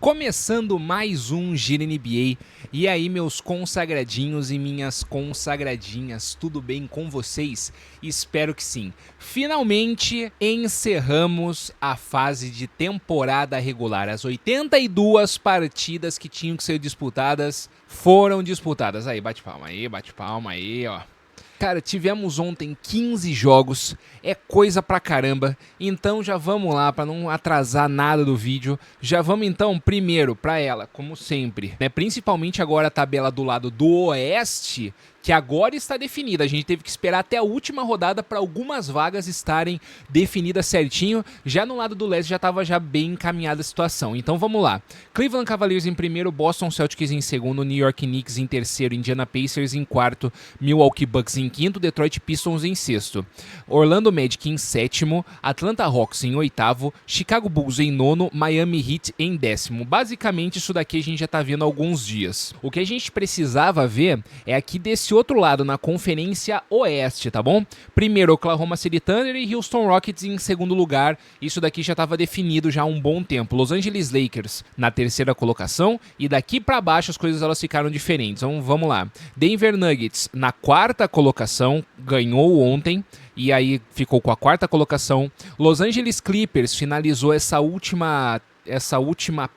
Começando mais um Giro NBA. E aí, meus consagradinhos e minhas consagradinhas, tudo bem com vocês? Espero que sim. Finalmente encerramos a fase de temporada regular. As 82 partidas que tinham que ser disputadas foram disputadas. Aí, bate palma aí, ó. Cara, tivemos ontem 15 jogos, é coisa pra caramba, então já vamos lá, pra não atrasar nada do vídeo, já vamos então primeiro pra ela, como sempre, né? Principalmente agora a tabela do lado do Oeste, que agora está definida, a gente teve que esperar até a última rodada para algumas vagas estarem definidas certinho, já no lado do Leste já estava bem encaminhada a situação, então vamos lá. Cleveland Cavaliers em primeiro, Boston Celtics em segundo, New York Knicks em terceiro, Indiana Pacers em quarto, Milwaukee Bucks em quinto, Detroit Pistons em sexto, Orlando Magic em sétimo, Atlanta Hawks em oitavo, Chicago Bulls em nono, Miami Heat em décimo. Basicamente isso daqui a gente já tá vendo há alguns dias. O que a gente precisava ver é aqui desse outro lado, na Conferência Oeste, tá bom? Primeiro Oklahoma City Thunder e Houston Rockets em segundo lugar, isso daqui já estava definido já há um bom tempo. Los Angeles Lakers na terceira colocação e daqui para baixo as coisas elas ficaram diferentes, então vamos lá. Denver Nuggets na quarta colocação, ganhou ontem e aí ficou com a quarta colocação. Los Angeles Clippers finalizou essa última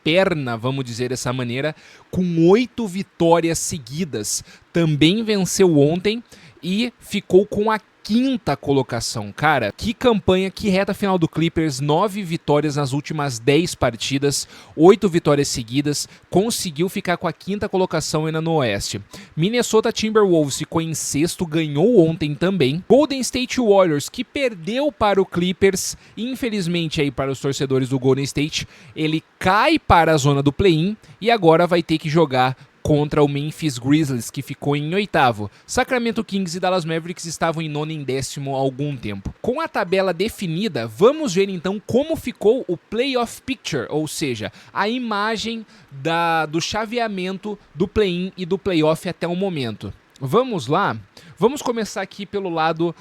perna, vamos dizer dessa maneira, com 8 vitórias seguidas. Também venceu ontem e ficou com a quinta colocação. Cara, que campanha, que reta final do Clippers, 9 vitórias nas últimas 10 partidas, 8 vitórias seguidas, conseguiu ficar com a quinta colocação ainda no Oeste. Minnesota Timberwolves ficou em sexto, ganhou ontem também. Golden State Warriors, que perdeu para o Clippers, infelizmente aí para os torcedores do Golden State, ele cai para a zona do play-in e agora vai ter que jogar contra o Memphis Grizzlies, que ficou em oitavo. Sacramento Kings e Dallas Mavericks estavam em nono e em décimo há algum tempo. Com a tabela definida, vamos ver então como ficou o Playoff Picture, ou seja, a imagem do chaveamento do play-in e do playoff até o momento. Vamos lá? Vamos começar aqui pelo lado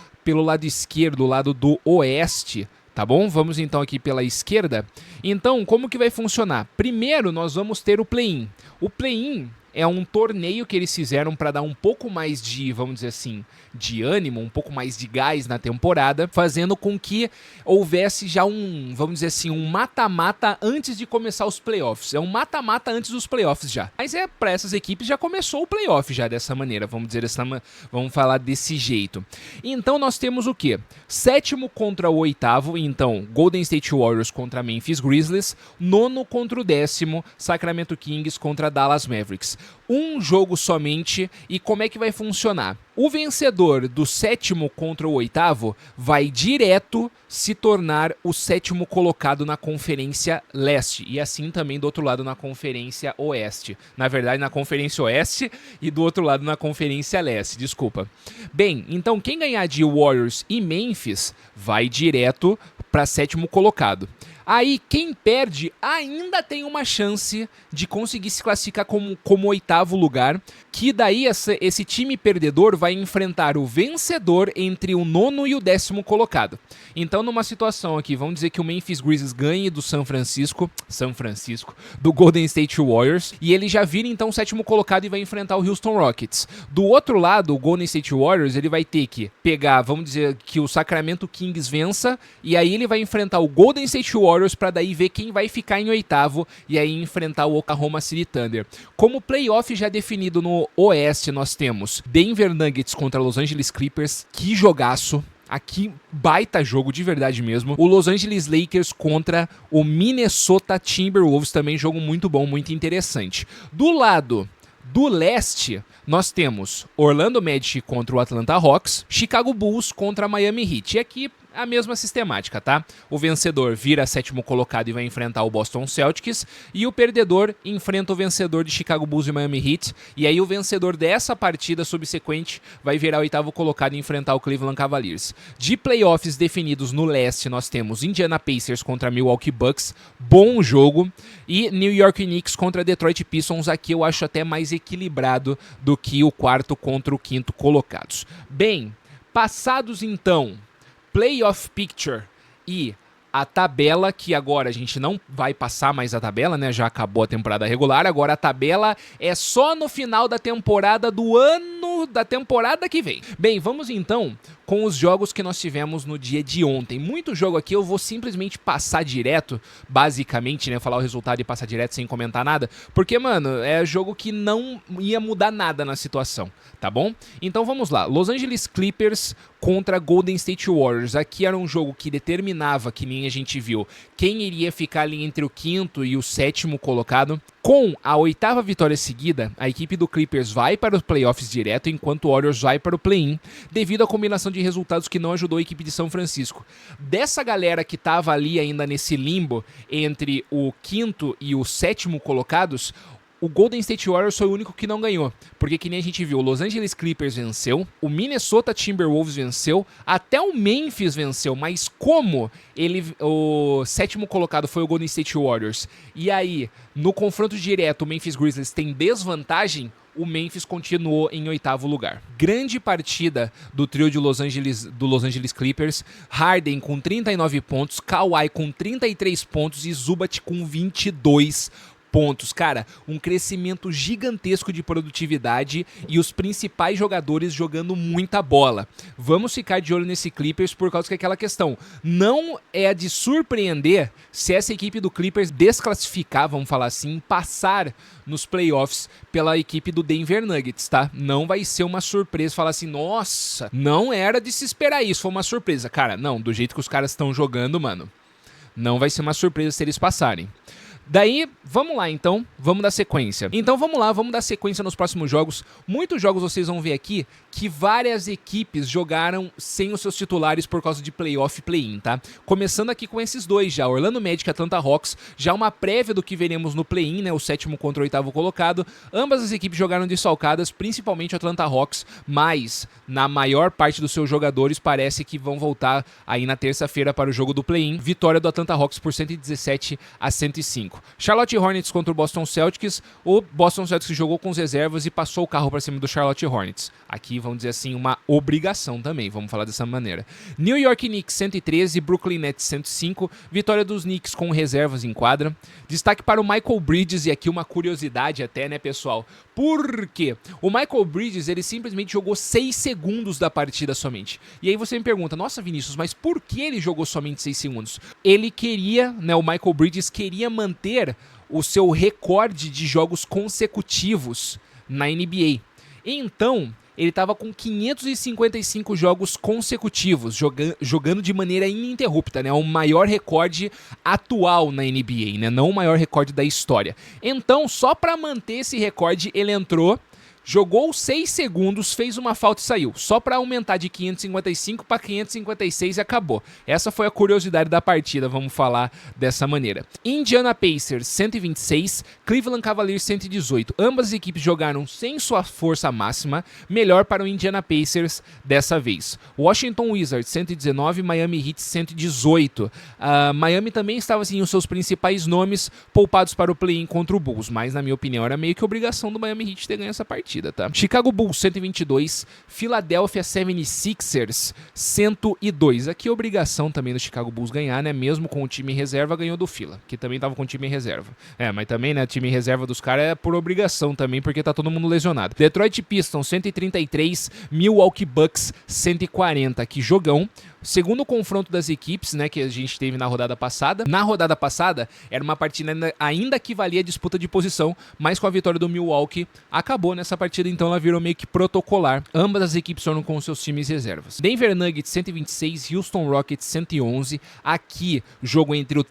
esquerdo, o lado do Oeste. Tá bom? Vamos então aqui pela esquerda. Então, como que vai funcionar? Primeiro, nós vamos ter o play-in. O play-in é um torneio que eles fizeram para dar um pouco mais de, vamos dizer assim, de ânimo, um pouco mais de gás na temporada, fazendo com que houvesse já vamos dizer assim, um mata-mata antes de começar os playoffs. É um mata-mata antes dos playoffs já. Mas para essas equipes já começou o playoff já dessa maneira, vamos dizer vamos falar desse jeito. Então nós temos o quê? Sétimo contra o oitavo, então Golden State Warriors contra Memphis Grizzlies, nono contra o décimo, Sacramento Kings contra Dallas Mavericks. Um jogo somente, e como é que vai funcionar? O vencedor do sétimo contra o oitavo vai direto se tornar o sétimo colocado na Conferência Leste, e assim também do outro lado na Conferência Oeste. Na verdade, na Conferência Oeste e do outro lado na Conferência Leste, desculpa. Bem, então quem ganhar de Warriors e Memphis vai direto para sétimo colocado. Aí, quem perde ainda tem uma chance de conseguir se classificar como oitavo lugar, que daí esse time perdedor vai enfrentar o vencedor entre o nono e o décimo colocado. Então, numa situação aqui, vamos dizer que o Memphis Grizzlies ganhe do do Golden State Warriors, e ele já vira então o sétimo colocado e vai enfrentar o Houston Rockets. Do outro lado, o Golden State Warriors, ele vai ter que pegar, vamos dizer que o Sacramento Kings vença, e aí ele vai enfrentar o Golden State Warriors para daí ver quem vai ficar em oitavo e aí enfrentar o Oklahoma City Thunder. Como playoff já definido no Oeste, nós temos Denver Nuggets contra Los Angeles Clippers, que jogaço. Aqui, baita jogo, de verdade mesmo. O Los Angeles Lakers contra o Minnesota Timberwolves, também jogo muito bom, muito interessante. Do lado do Leste, nós temos Orlando Magic contra o Atlanta Hawks, Chicago Bulls contra Miami Heat. E aqui a mesma sistemática, tá? O vencedor vira sétimo colocado e vai enfrentar o Boston Celtics, e o perdedor enfrenta o vencedor de Chicago Bulls e Miami Heat, e aí o vencedor dessa partida subsequente vai virar o oitavo colocado e enfrentar o Cleveland Cavaliers. De playoffs definidos no Leste, nós temos Indiana Pacers contra Milwaukee Bucks, bom jogo, e New York Knicks contra Detroit Pistons. Aqui eu acho até mais equilibrado do que o quarto contra o quinto colocados. Bem, passados então Playoff Picture e a tabela, que agora a gente não vai passar mais a tabela, né? Já acabou a temporada regular, agora a tabela é só no final da temporada do ano, da temporada que vem. Bem, vamos então com os jogos que nós tivemos no dia de ontem. Muito jogo aqui eu vou simplesmente passar direto, basicamente, né? Falar o resultado e passar direto sem comentar nada, porque, mano, é jogo que não ia mudar nada na situação, tá bom? Então vamos lá. Los Angeles Clippers contra Golden State Warriors. Aqui era um jogo que determinava, que nem a gente viu, quem iria ficar ali entre o 5º e o 7º colocado. Com a 8ª vitória seguida, a equipe do Clippers vai para os playoffs direto, enquanto o Warriors vai para o play-in, devido à combinação de resultados que não ajudou a equipe de São Francisco. Dessa galera que estava ali ainda nesse limbo entre o 5º e o 7º colocados, o Golden State Warriors foi o único que não ganhou, porque que nem a gente viu, o Los Angeles Clippers venceu, o Minnesota Timberwolves venceu, até o Memphis venceu, mas como o 7º colocado foi o Golden State Warriors, e aí, no confronto direto, o Memphis Grizzlies tem desvantagem, o Memphis continuou em 8º lugar. Grande partida do trio de Los Angeles Clippers, Harden com 39 pontos, Kawhi com 33 pontos e Zubac com 22 pontos. Cara, um crescimento gigantesco de produtividade e os principais jogadores jogando muita bola. Vamos ficar de olho nesse Clippers por causa que aquela questão não é de surpreender se essa equipe do Clippers desclassificar, vamos falar assim, passar nos playoffs pela equipe do Denver Nuggets, tá? Não vai ser uma surpresa falar assim, nossa, não era de se esperar isso, foi uma surpresa. Cara, não, do jeito que os caras estão jogando, mano, não vai ser uma surpresa se eles passarem. Daí, vamos lá então, vamos dar sequência. Então vamos lá, vamos dar sequência nos próximos jogos. Muitos jogos vocês vão ver aqui que várias equipes jogaram sem os seus titulares por causa de playoff e play-in, tá? Começando aqui com esses dois já, Orlando Magic e Atlanta Hawks, já uma prévia do que veremos no play-in, né? O 7º contra o 8º colocado. Ambas as equipes jogaram desfalcadas, principalmente o Atlanta Hawks, mas na maior parte dos seus jogadores parece que vão voltar aí na terça-feira para o jogo do play-in. Vitória do Atlanta Hawks por 117-105. Charlotte Hornets contra o Boston Celtics. O Boston Celtics jogou com os reservas e passou o carro para cima do Charlotte Hornets. Aqui, vamos dizer assim, uma obrigação também, vamos falar dessa maneira. New York Knicks 113, Brooklyn Nets 105. Vitória dos Knicks com reservas em quadra. Destaque para o Michael Bridges, e aqui uma curiosidade até, né, pessoal? Por quê? O Michael Bridges, ele simplesmente jogou 6 segundos da partida somente. E aí você me pergunta, nossa, Vinícius, mas por que ele jogou somente 6 segundos? Ele queria, né, o Michael Bridges queria manter o seu recorde de jogos consecutivos na NBA. Então, ele estava com 555 jogos consecutivos, jogando de maneira ininterrupta, né? O maior recorde atual na NBA, né? Não o maior recorde da história. Então, só para manter esse recorde, ele entrou, jogou 6 segundos, fez uma falta e saiu. Só para aumentar de 555 para 556 e acabou. Essa foi a curiosidade da partida, vamos falar dessa maneira. Indiana Pacers 126, Cleveland Cavaliers 118. Ambas as equipes jogaram sem sua força máxima, melhor para o Indiana Pacers dessa vez. Washington Wizards 119, Miami Heat 118. Miami também estava sem os seus principais nomes poupados para o play-in contra o Bulls, mas na minha opinião era meio que obrigação do Miami Heat ter ganho essa partida. Tá? Chicago Bulls 122, Philadelphia 76ers 102. Aqui é obrigação também do Chicago Bulls ganhar, né? Mesmo com o time em reserva, ganhou do Phila, que também tava com o time em reserva. Mas também, né, o time em reserva dos caras é por obrigação também, porque tá todo mundo lesionado. Detroit Pistons 133, Milwaukee Bucks 140. Que jogão. Segundo confronto das equipes, né, que a gente teve na rodada passada. Na rodada passada, era uma partida ainda que valia a disputa de posição, mas com a vitória do Milwaukee, acabou nessa partida, então ela virou meio que protocolar. Ambas as equipes foram com seus times reservas. Denver Nuggets 126, Houston Rockets 111. Aqui, jogo entre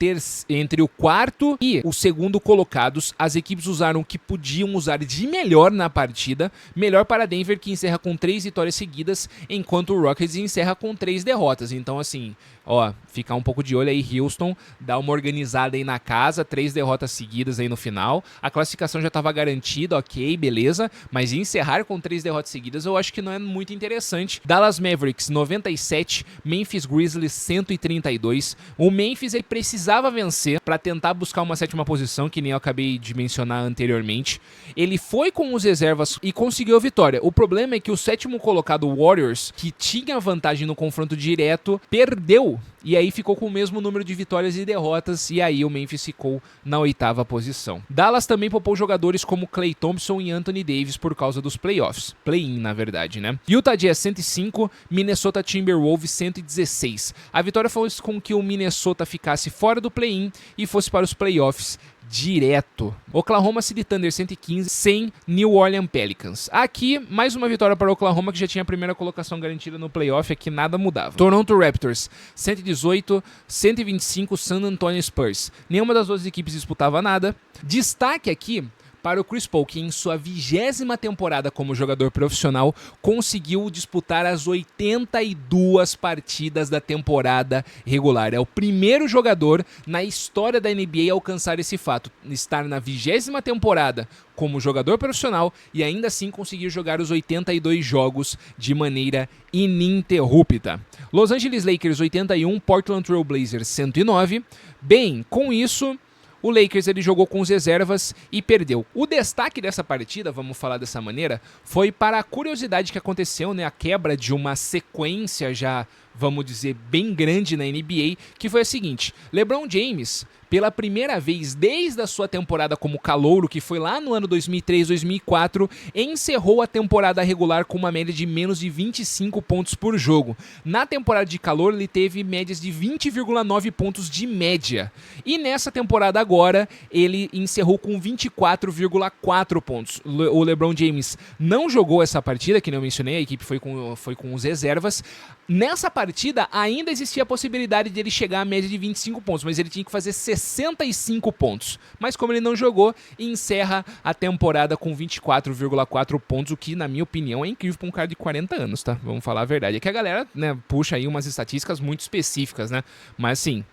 o quarto e o segundo colocados. As equipes usaram o que podiam usar de melhor na partida. Melhor para Denver, que encerra com 3 vitórias seguidas, enquanto o Rockets encerra com 3 derrotas. Então, assim, ó, ficar um pouco de olho aí, Houston, dá uma organizada aí na casa, 3 derrotas seguidas aí no final. A classificação já estava garantida, ok, beleza, mas encerrar com 3 derrotas seguidas eu acho que não é muito interessante. Dallas Mavericks 97, Memphis Grizzlies 132. O Memphis, ele precisava vencer para tentar buscar uma 7ª posição, que nem eu acabei de mencionar anteriormente. Ele foi com os reservas e conseguiu a vitória. O problema é que o 7º colocado Warriors, que tinha vantagem no confronto direto, perdeu perdeu. E aí ficou com o mesmo número de vitórias e derrotas, e aí o Memphis ficou na 8ª posição. Dallas também poupou jogadores como Klay Thompson e Anthony Davis por causa dos playoffs. Play-in, na verdade, né? Utah Jazz 105, Minnesota Timberwolves 116. A vitória fez com que o Minnesota ficasse fora do play-in e fosse para os playoffs direto. Oklahoma City Thunder 115 sem New Orleans Pelicans. Aqui, mais uma vitória para o Oklahoma, que já tinha a primeira colocação garantida no playoff, aqui nada mudava. Toronto Raptors 118, 125 San Antonio Spurs. Nenhuma das duas equipes disputava nada. Destaque aqui para o Chris Paul, que em sua 20ª temporada como jogador profissional conseguiu disputar as 82 partidas da temporada regular. É o primeiro jogador na história da NBA a alcançar esse fato, estar na 20ª temporada como jogador profissional e ainda assim conseguir jogar os 82 jogos de maneira ininterrupta. Los Angeles Lakers 81, Portland Trail Blazers 109. Bem, com isso o Lakers ele jogou com os reservas e perdeu. O destaque dessa partida, vamos falar dessa maneira, foi para a curiosidade que aconteceu, né, a quebra de uma sequência já, vamos dizer, bem grande na NBA, que foi a seguinte: LeBron James, pela primeira vez desde a sua temporada como calouro, que foi lá no ano 2003-2004, encerrou a temporada regular com uma média de menos de 25 pontos por jogo. Na temporada de calor, ele teve médias de 20,9 pontos de média. E nessa temporada agora, ele encerrou com 24,4 pontos. O LeBron James não jogou essa partida, que nem eu mencionei, a equipe foi com os reservas. Nessa partida, ainda existia a possibilidade de ele chegar à média de 25 pontos, mas ele tinha que fazer 65 pontos. Mas como ele não jogou, encerra a temporada com 24,4 pontos, o que, na minha opinião, é incrível para um cara de 40 anos, tá? Vamos falar a verdade. É que a galera, né, puxa aí umas estatísticas muito específicas, né? Mas assim,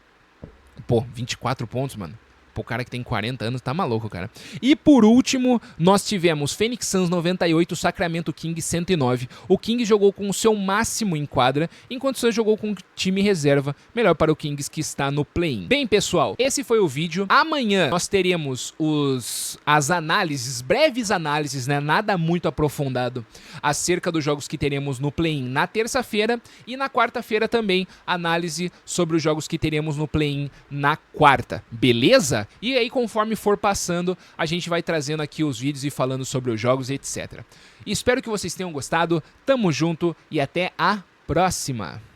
pô, 24 pontos, mano. O cara que tem 40 anos tá maluco, cara. E por último, nós tivemos Phoenix Suns 98, Sacramento Kings 109. O Kings jogou com o seu máximo em quadra, enquanto o Suns jogou com o time reserva, melhor para o Kings que está no play-in. Bem, pessoal, esse foi o vídeo. Amanhã nós teremos as análises, breves análises, né, nada muito aprofundado, acerca dos jogos que teremos no play-in na terça-feira, e na quarta-feira também análise sobre os jogos que teremos no play-in na quarta. Beleza? E aí, conforme for passando, a gente vai trazendo aqui os vídeos e falando sobre os jogos, etc. Espero que vocês tenham gostado, tamo junto e até a próxima!